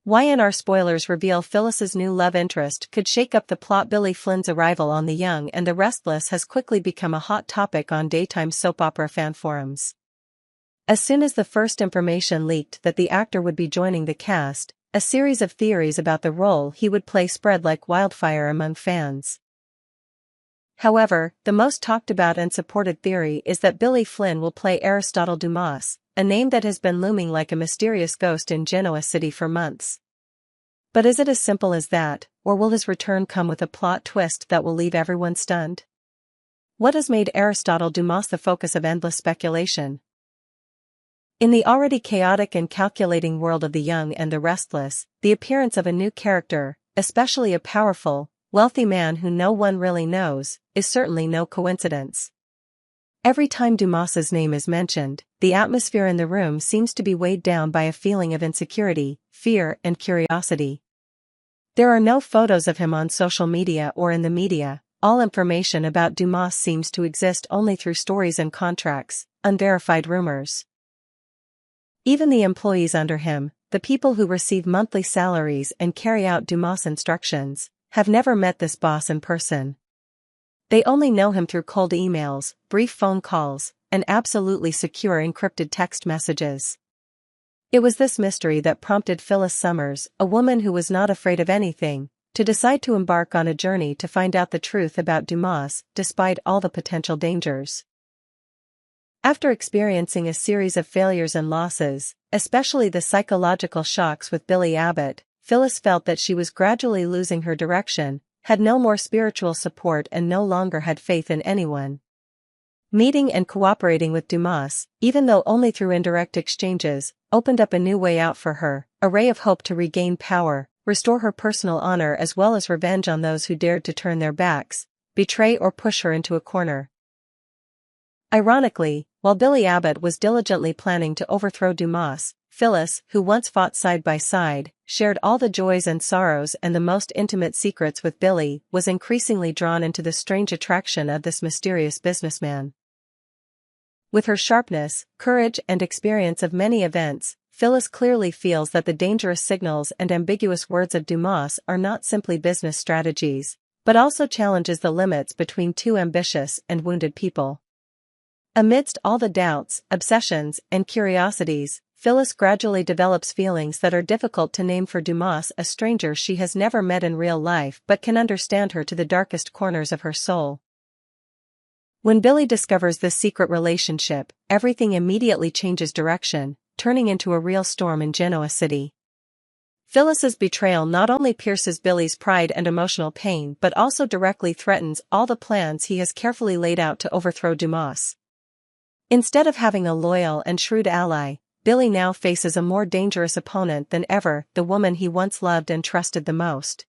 YNR spoilers reveal Phyllis's new love interest could shake up the plot. Billy Flynn's arrival on The Young and the Restless has quickly become a hot topic on daytime soap opera fan forums. As soon as the first information leaked that the actor would be joining the cast, a series of theories about the role he would play spread like wildfire among fans. However, the most talked about and supported theory is that Billy Flynn will play Aristotle Dumas, a name that has been looming like a mysterious ghost in Genoa City for months. But is it as simple as that, or will his return come with a plot twist that will leave everyone stunned? What has made Aristotle Dumas the focus of endless speculation? In the already chaotic and calculating world of The Young and the Restless, the appearance of a new character, especially a powerful, wealthy man who no one really knows, is certainly no coincidence. Every time Dumas's name is mentioned, the atmosphere in the room seems to be weighed down by a feeling of insecurity, fear, and curiosity. There are no photos of him on social media or in the media. All information about Dumas seems to exist only through stories and contracts, unverified rumors. Even the employees under him, the people who receive monthly salaries and carry out Dumas' instructions, have never met this boss in person. They only know him through cold emails, brief phone calls, and absolutely secure encrypted text messages. It was this mystery that prompted Phyllis Summers, a woman who was not afraid of anything, to decide to embark on a journey to find out the truth about Dumas, despite all the potential dangers. After experiencing a series of failures and losses, especially the psychological shocks with Billy Abbott, Phyllis felt that she was gradually losing her direction, had no more spiritual support and no longer had faith in anyone. Meeting and cooperating with Dumas, even though only through indirect exchanges, opened up a new way out for her, a ray of hope to regain power, restore her personal honor as well as revenge on those who dared to turn their backs, betray or push her into a corner. Ironically, while Billy Abbott was diligently planning to overthrow Dumas, Phyllis, who once fought side by side, shared all the joys and sorrows and the most intimate secrets with Billy, was increasingly drawn into the strange attraction of this mysterious businessman. With her sharpness, courage and experience of many events, Phyllis clearly feels that the dangerous signals and ambiguous words of Dumas are not simply business strategies, but also challenges the limits between two ambitious and wounded people. Amidst all the doubts, obsessions, and curiosities, Phyllis gradually develops feelings that are difficult to name for Dumas, a stranger she has never met in real life but can understand her to the darkest corners of her soul. When Billy discovers this secret relationship, everything immediately changes direction, turning into a real storm in Genoa City. Phyllis's betrayal not only pierces Billy's pride and emotional pain but also directly threatens all the plans he has carefully laid out to overthrow Dumas. Instead of having a loyal and shrewd ally, Billy now faces a more dangerous opponent than ever, the woman he once loved and trusted the most.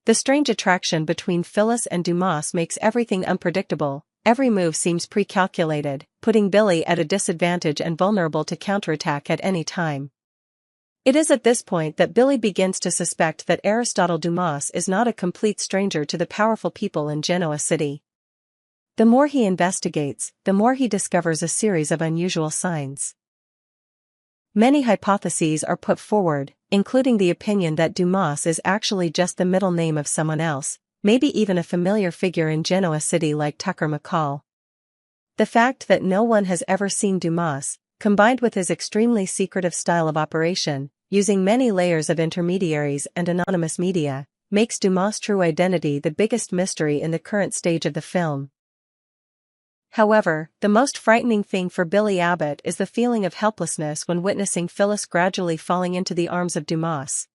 The strange attraction between Phyllis and Dumas makes everything unpredictable. Every move seems pre-calculated, putting Billy at a disadvantage and vulnerable to counterattack at any time. It is at this point that Billy begins to suspect that Aristotle Dumas is not a complete stranger to the powerful people in Genoa City. The more he investigates, the more he discovers a series of unusual signs. Many hypotheses are put forward, including the opinion that Dumas is actually just the middle name of someone else, maybe even a familiar figure in Genoa City like Tucker McCall. The fact that no one has ever seen Dumas, combined with his extremely secretive style of operation, using many layers of intermediaries and anonymous media, makes Dumas' true identity the biggest mystery in the current stage of the film. However, the most frightening thing for Billy Abbott is the feeling of helplessness when witnessing Phyllis gradually falling into the arms of Dumas.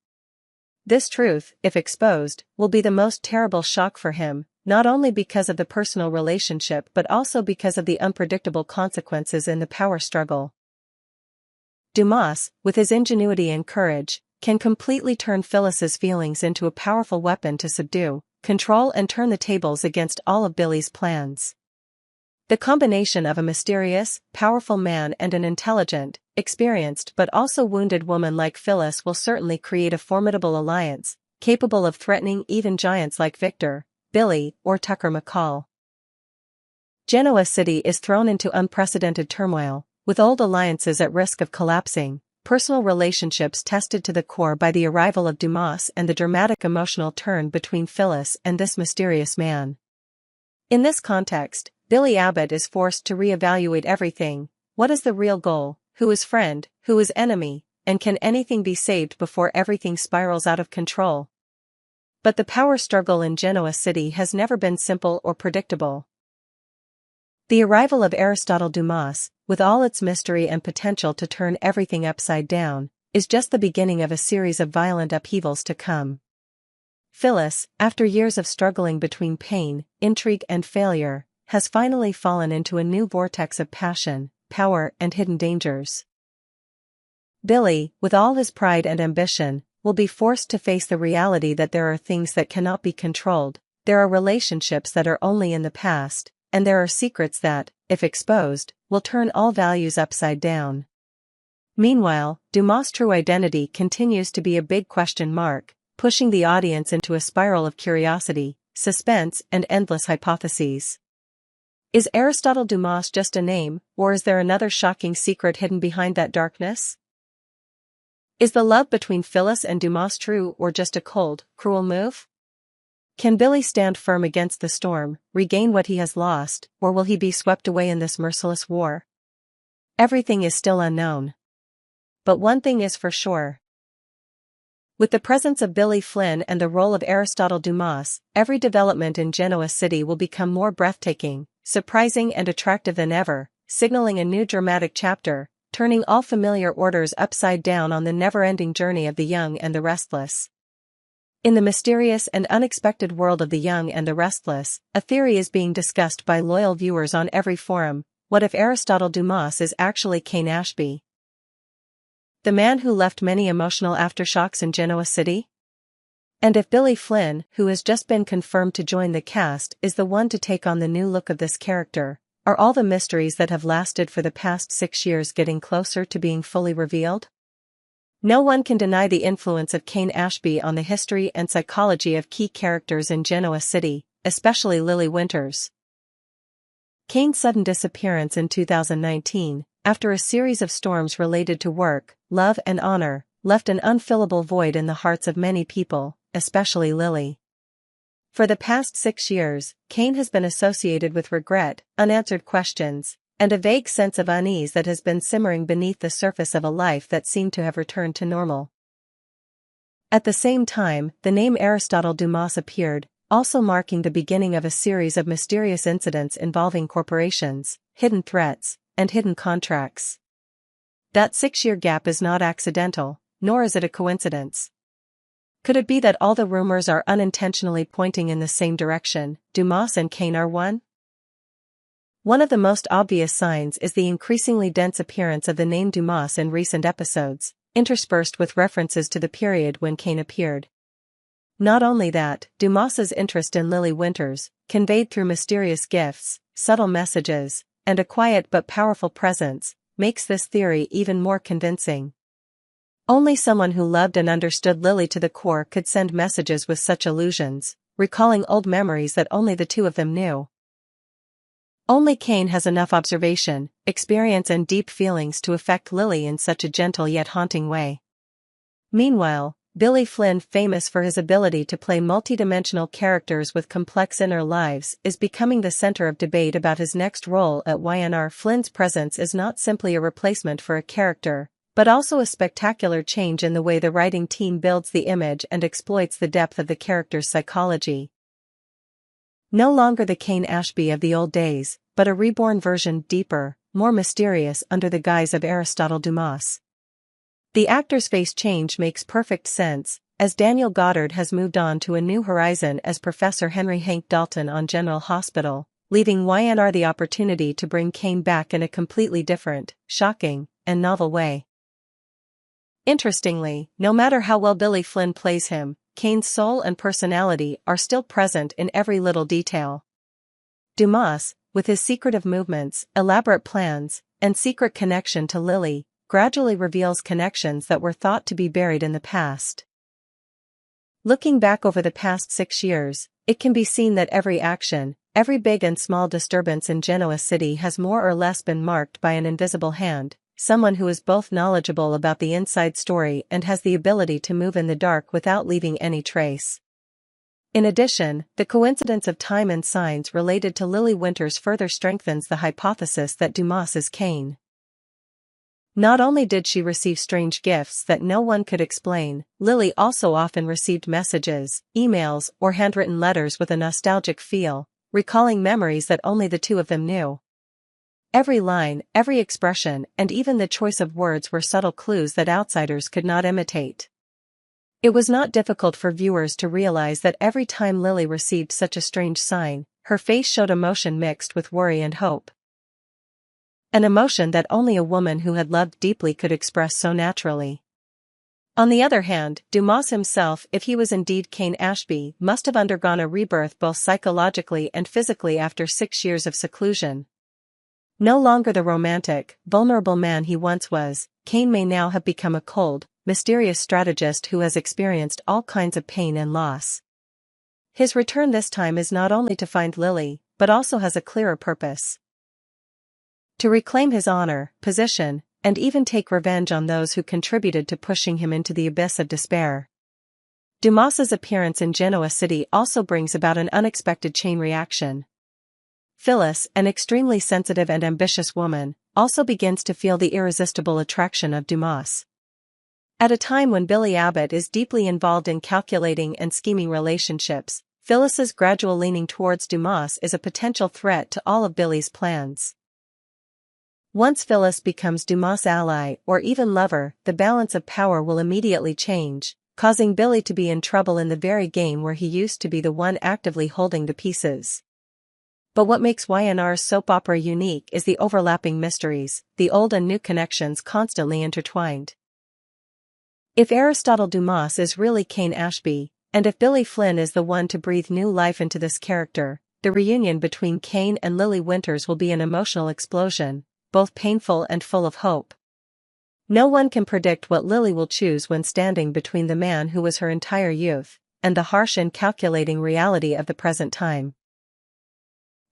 This truth, if exposed, will be the most terrible shock for him, not only because of the personal relationship but also because of the unpredictable consequences in the power struggle. Dumas, with his ingenuity and courage, can completely turn Phyllis's feelings into a powerful weapon to subdue, control and turn the tables against all of Billy's plans. The combination of a mysterious, powerful man and an intelligent, experienced but also wounded woman like Phyllis will certainly create a formidable alliance, capable of threatening even giants like Victor, Billy, or Tucker McCall. Genoa City is thrown into unprecedented turmoil, with old alliances at risk of collapsing, personal relationships tested to the core by the arrival of Dumas and the dramatic emotional turn between Phyllis and this mysterious man. In this context, Billy Abbott is forced to re-evaluate everything. What is the real goal? Who is friend? Who is enemy? And can anything be saved before everything spirals out of control? But the power struggle in Genoa City has never been simple or predictable. The arrival of Aristotle Dumas, with all its mystery and potential to turn everything upside down, is just the beginning of a series of violent upheavals to come. Phyllis, after years of struggling between pain, intrigue and failure, has finally fallen into a new vortex of passion, power and hidden dangers. Billy, with all his pride and ambition, will be forced to face the reality that there are things that cannot be controlled, there are relationships that are only in the past, and there are secrets that, if exposed, will turn all values upside down. Meanwhile, Dumas' true identity continues to be a big question mark, pushing the audience into a spiral of curiosity, suspense and endless hypotheses. Is Aristotle Dumas just a name, or is there another shocking secret hidden behind that darkness? Is the love between Phyllis and Dumas true or just a cold, cruel move? Can Billy stand firm against the storm, regain what he has lost, or will he be swept away in this merciless war? Everything is still unknown. But one thing is for sure. With the presence of Billy Flynn and the role of Aristotle Dumas, every development in Genoa City will become more breathtaking, surprising and attractive than ever, signaling a new dramatic chapter, turning all familiar orders upside down on the never-ending journey of the young and the restless. In the mysterious and unexpected world of the young and the restless, a theory is being discussed by loyal viewers on every forum. What if Aristotle Dumas is actually Cain Ashby? The man who left many emotional aftershocks in Genoa City? And if Billy Flynn, who has just been confirmed to join the cast, is the one to take on the new look of this character, are all the mysteries that have lasted for the past 6 years getting closer to being fully revealed? No one can deny the influence of Cain Ashby on the history and psychology of key characters in Genoa City, especially Lily Winters. Cain's sudden disappearance in 2019, after a series of storms related to work, love and honor, left an unfillable void in the hearts of many people, especially Lily. For the past 6 years, Cain has been associated with regret, unanswered questions, and a vague sense of unease that has been simmering beneath the surface of a life that seemed to have returned to normal. At the same time, the name Aristotle Dumas appeared, also marking the beginning of a series of mysterious incidents involving corporations, hidden threats, and hidden contracts. That 6-year gap is not accidental, nor is it a coincidence. Could it be that all the rumors are unintentionally pointing in the same direction? Dumas and Cain are one? One of the most obvious signs is the increasingly dense appearance of the name Dumas in recent episodes, interspersed with references to the period when Cain appeared. Not only that, Dumas's interest in Lily Winters, conveyed through mysterious gifts, subtle messages, and a quiet but powerful presence, makes this theory even more convincing. Only someone who loved and understood Lily to the core could send messages with such allusions, recalling old memories that only the two of them knew. Only Cain has enough observation, experience and deep feelings to affect Lily in such a gentle yet haunting way. Meanwhile, Billy Flynn, famous for his ability to play multidimensional characters with complex inner lives, is becoming the center of debate about his next role at YNR. Flynn's presence is not simply a replacement for a character, but also a spectacular change in the way the writing team builds the image and exploits the depth of the character's psychology. No longer the Cain Ashby of the old days, but a reborn version, deeper, more mysterious under the guise of Aristotle Dumas. The actor's face change makes perfect sense, as Daniel Goddard has moved on to a new horizon as Professor Henry Hank Dalton on General Hospital, leaving YNR the opportunity to bring Cain back in a completely different, shocking, and novel way. Interestingly, no matter how well Billy Flynn plays him, Cain's soul and personality are still present in every little detail. Dumas, with his secretive movements, elaborate plans, and secret connection to Lily, gradually reveals connections that were thought to be buried in the past. Looking back over the past 6 years, it can be seen that every action, every big and small disturbance in Genoa City has more or less been marked by an invisible hand, someone who is both knowledgeable about the inside story and has the ability to move in the dark without leaving any trace. In addition, the coincidence of time and signs related to Lily Winters further strengthens the hypothesis that Dumas is Cain. Not only did she receive strange gifts that no one could explain, Lily also often received messages, emails, or handwritten letters with a nostalgic feel, recalling memories that only the two of them knew. Every line, every expression, and even the choice of words were subtle clues that outsiders could not imitate. It was not difficult for viewers to realize that every time Lily received such a strange sign, her face showed emotion mixed with worry and hope. An emotion that only a woman who had loved deeply could express so naturally. On the other hand, Dumas himself, if he was indeed Cain Ashby, must have undergone a rebirth both psychologically and physically after 6 years of seclusion. No longer the romantic, vulnerable man he once was, Cain may now have become a cold, mysterious strategist who has experienced all kinds of pain and loss. His return this time is not only to find Lily, but also has a clearer purpose. To reclaim his honor, position, and even take revenge on those who contributed to pushing him into the abyss of despair. Dumas's appearance in Genoa City also brings about an unexpected chain reaction. Phyllis, an extremely sensitive and ambitious woman, also begins to feel the irresistible attraction of Dumas. At a time when Billy Abbott is deeply involved in calculating and scheming relationships, Phyllis's gradual leaning towards Dumas is a potential threat to all of Billy's plans. Once Phyllis becomes Dumas' ally or even lover, the balance of power will immediately change, causing Billy to be in trouble in the very game where he used to be the one actively holding the pieces. But what makes YNR's soap opera unique is the overlapping mysteries, the old and new connections constantly intertwined. If Aristotle Dumas is really Cain Ashby, and if Billy Flynn is the one to breathe new life into this character, the reunion between Cain and Lily Winters will be an emotional explosion, both painful and full of hope. No one can predict what Lily will choose when standing between the man who was her entire youth, and the harsh and calculating reality of the present time.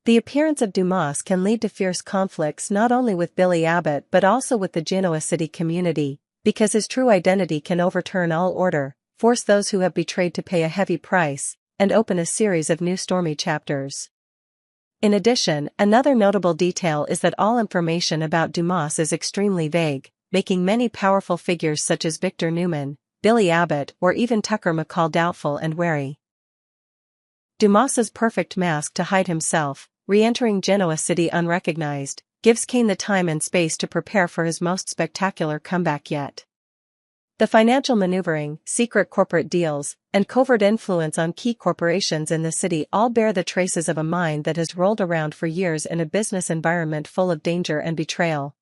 The appearance of Dumas can lead to fierce conflicts not only with Billy Abbott but also with the Genoa City community, because his true identity can overturn all order, force those who have betrayed to pay a heavy price, and open a series of new stormy chapters. In addition, another notable detail is that all information about Dumas is extremely vague, making many powerful figures such as Victor Newman, Billy Abbott, or even Tucker McCall doubtful and wary. Dumas's perfect mask to hide himself, re-entering Genoa City unrecognized, gives Cain the time and space to prepare for his most spectacular comeback yet. The financial maneuvering, secret corporate deals, and covert influence on key corporations in the city all bear the traces of a mind that has rolled around for years in a business environment full of danger and betrayal.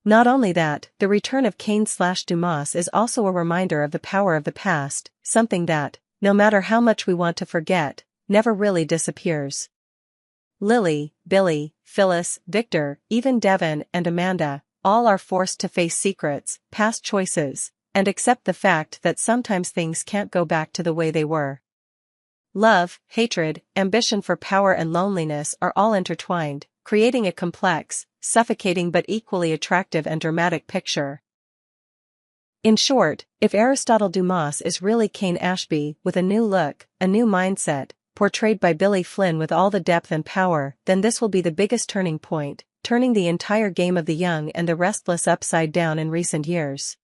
Not only that, the return of Cain/Dumas is also a reminder of the power of the past, something that, no matter how much we want to forget, never really disappears. Lily, Billy, Phyllis, Victor, even Devon and Amanda, all are forced to face secrets, past choices, and accept the fact that sometimes things can't go back to the way they were. Love, hatred, ambition for power and loneliness are all intertwined, creating a complex, suffocating but equally attractive and dramatic picture. In short, if Aristotle Dumas is really Cain Ashby with a new look, a new mindset, portrayed by Billy Flynn with all the depth and power, then this will be the biggest turning point, turning the entire game of the young and the restless upside down in recent years.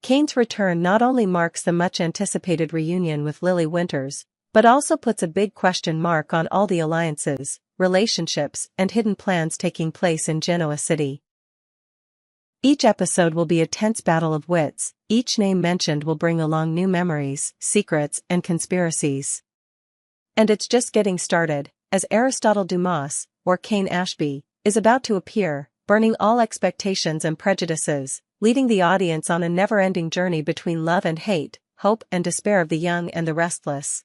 Cain's return not only marks the much-anticipated reunion with Lily Winters, but also puts a big question mark on all the alliances, relationships, and hidden plans taking place in Genoa City. Each episode will be a tense battle of wits, each name mentioned will bring along new memories, secrets, and conspiracies. And it's just getting started, as Aristotle Dumas, or Cain Ashby, is about to appear, burning all expectations and prejudices, leading the audience on a never-ending journey between love and hate, hope and despair of the young and the restless.